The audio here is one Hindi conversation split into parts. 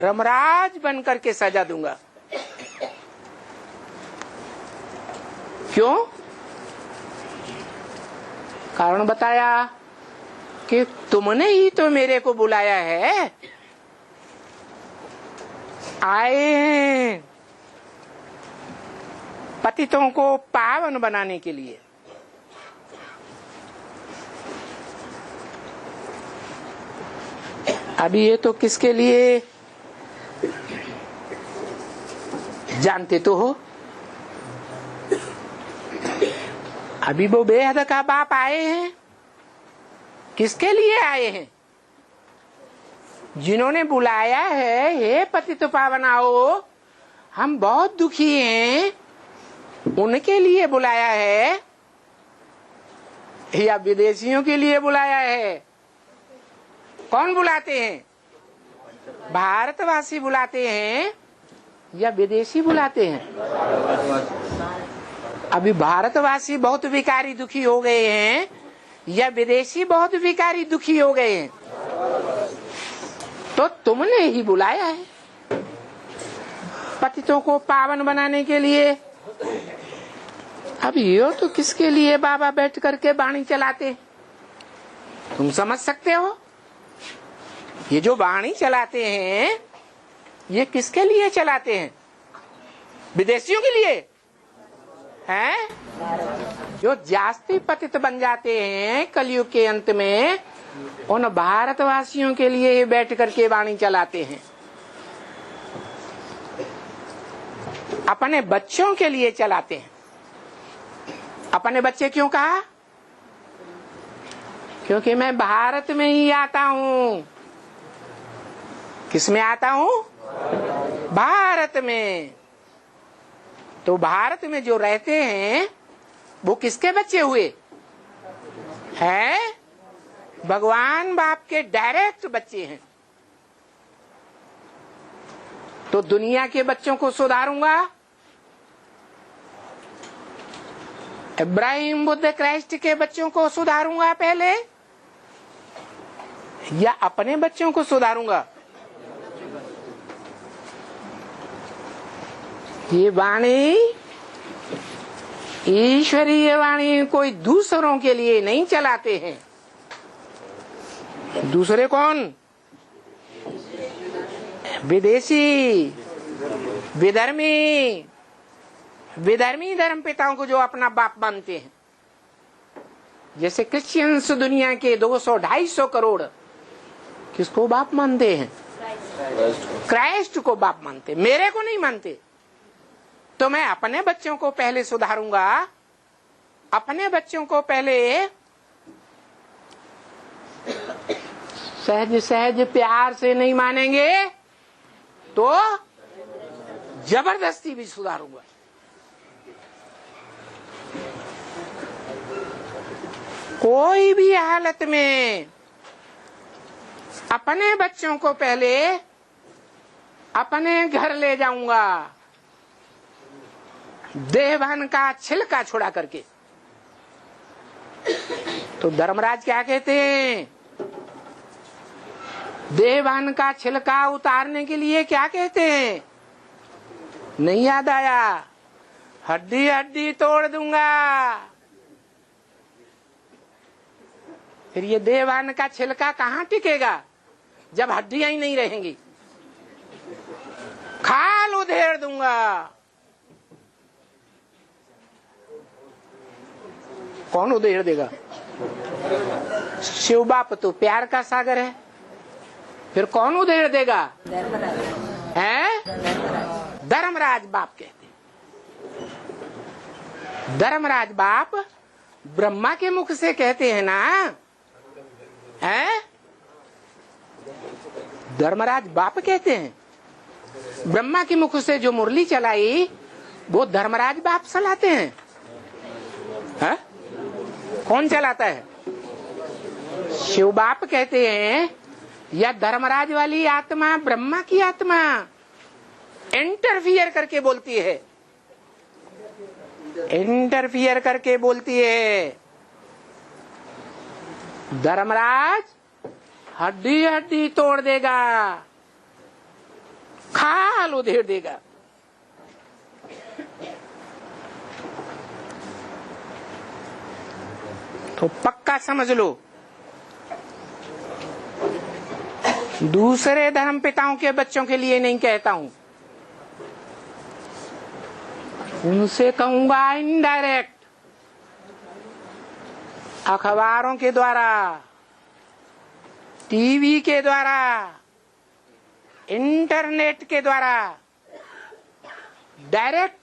धर्मराज बन करके सजा दूंगा। क्यों? कारण बताया कि तुमने ही तो मेरे को बुलाया है, आए हैं पतितों को पावन बनाने के लिए। अभी ये तो किसके लिए जानते तो हो। अभी वो बेहद का बाप आए हैं, किसके लिए आए हैं? जिन्होंने बुलाया है, हे पतित पावन आओ, हम बहुत दुखी हैं, उनके लिए बुलाया है या विदेशियों के लिए बुलाया है? कौन बुलाते हैं? भारतवासी बुलाते हैं या विदेशी बुलाते हैं? अभी भारतवासी बहुत भिखारी दुखी हो गए हैं या विदेशी बहुत भिखारी दुखी हो गए हैं? तो तुमने ही बुलाया है पतितों को पावन बनाने के लिए। अब ये तो किसके लिए बाबा बैठ करके वाणी चलाते? तुम समझ सकते हो? ये जो वाणी चलाते हैं, ये किसके लिए चलाते हैं? विदेशियों के लिए हैं? जो जास्ती पतित बन जाते हैं कलयुग के अंत में, उन भारतवासियों के लिए ही बैठ करके वाणी चलाते हैं। अपने बच्चों के लिए चलाते हैं। अपने बच्चे क्यों कहा? क्योंकि मैं भारत में ही आता हूँ। किस में आता हूँ? भारत में। तो भारत में जो रहते हैं वो किसके बच्चे हुए हैं? भगवान बाप के डायरेक्ट बच्चे हैं। तो दुनिया के बच्चों को सुधारूंगा, इब्राहिम बुद्ध क्राइस्ट के बच्चों को सुधारूंगा पहले, या अपने बच्चों को सुधारूंगा? ये वाणी ईश्वरीय वाणी कोई दूसरों के लिए नहीं चलाते हैं। दूसरे कौन? विदेशी, विधर्मी, विधर्मी धर्म पिताओं को जो अपना बाप मानते हैं। जैसे क्रिश्चियंस दुनिया के 200-250 करोड़ किसको बाप मानते हैं? क्राइस्ट को बाप मानते, मेरे को नहीं मानते। तो मैं अपने बच्चों को पहले सुधारूंगा। अपने बच्चों को पहले सहज सहज प्यार से नहीं मानेंगे तो जबरदस्ती भी सुधारूंगा। कोई भी हालत में अपने बच्चों को पहले अपने घर ले जाऊंगा, देहभान का छिलका छुड़ा करके। तो धर्मराज क्या कहते हैं? देहभान का छिलका उतारने के लिए क्या कहते हैं? नहीं याद आया? हड्डी हड्डी तोड़ दूंगा। फिर ये देहभान का छिलका कहाँ टिकेगा जब हड्डियां ही नहीं रहेंगी? खाल उधेड़ दूंगा। कौन उधेड़ देगा? शिव बाप तो प्यार का सागर है, फिर कौन उधेड़ देगा? हैं? धर्मराज बाप कहते। धर्मराज बाप ब्रह्मा के मुख से कहते हैं ना, हैं? धर्मराज बाप कहते हैं। ब्रह्मा के मुख से जो मुरली चलाई वो धर्मराज बाप चलाते हैं। है? कौन चलाता है? शिव बाप कहते हैं या धर्मराज वाली आत्मा ब्रह्मा की आत्मा इंटरफियर करके बोलती है, इंटरफियर करके बोलती है। धर्मराज हड्डी हड्डी तोड़ देगा। फल उधेड़ देगा। तो पक्का समझ लो, दूसरे धर्म पिताओं के बच्चों के लिए नहीं कहता हूं, उनसे कहूंगा इनडायरेक्ट, अखबारों के द्वारा, टीवी के द्वारा, इंटरनेट के द्वारा, डायरेक्ट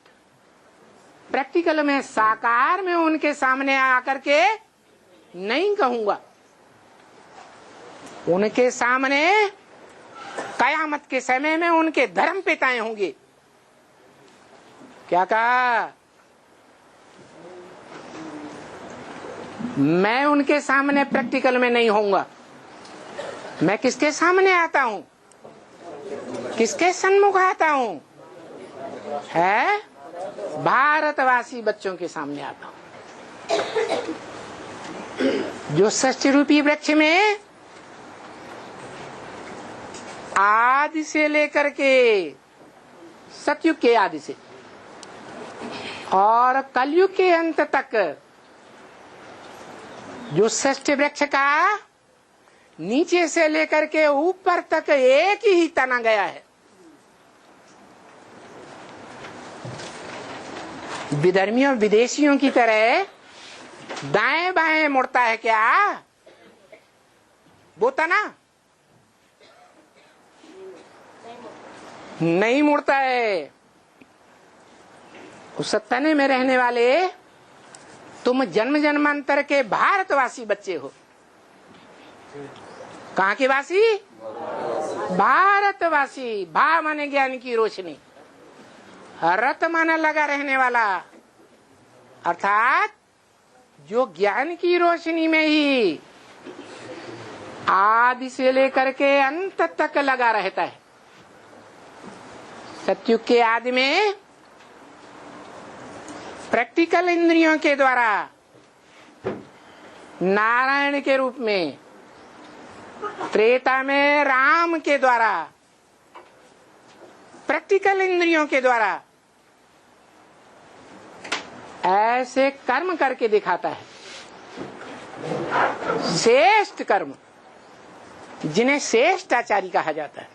प्रैक्टिकल में, साकार में उनके सामने आकर के नहीं कहूंगा। उनके सामने कयामत के समय में उनके धर्म पिताएं होंगे। क्या कहा? मैं उनके सामने प्रैक्टिकल में नहीं होऊंगा। मैं किसके सामने आता हूं? किसके सन्मुख आता हूं? है भारतवासी बच्चों के सामने आता हूं, जो षष्ठी रूपी वृक्ष में आदि से लेकर के सतयुग के आदि से और कलयुग के अंत तक जो षष्ठी वृक्ष का नीचे से लेकर के ऊपर तक एक ही तना गया है। विधर्मियों विदेशियों की तरह दाएं बाएं मुड़ता है क्या वो तना? नहीं मुड़ता है। उस तने में रहने वाले तुम जन्म जन्मांतर के भारतवासी बच्चे हो। कहाँ के वासी? भारतवासी। भा माने ज्ञान की रोशनी, रत माने लगा रहने वाला, अर्थात जो ज्ञान की रोशनी में ही आदि से लेकर के अंत तक लगा रहता है। सतयुग के आदि में प्रैक्टिकल इंद्रियों के द्वारा नारायण के रूप में, त्रेता में राम के द्वारा, प्रैक्टिकल इंद्रियों के द्वारा ऐसे कर्म करके दिखाता है, श्रेष्ठ कर्म, जिन्हें श्रेष्ठ आचार्य कहा जाता है।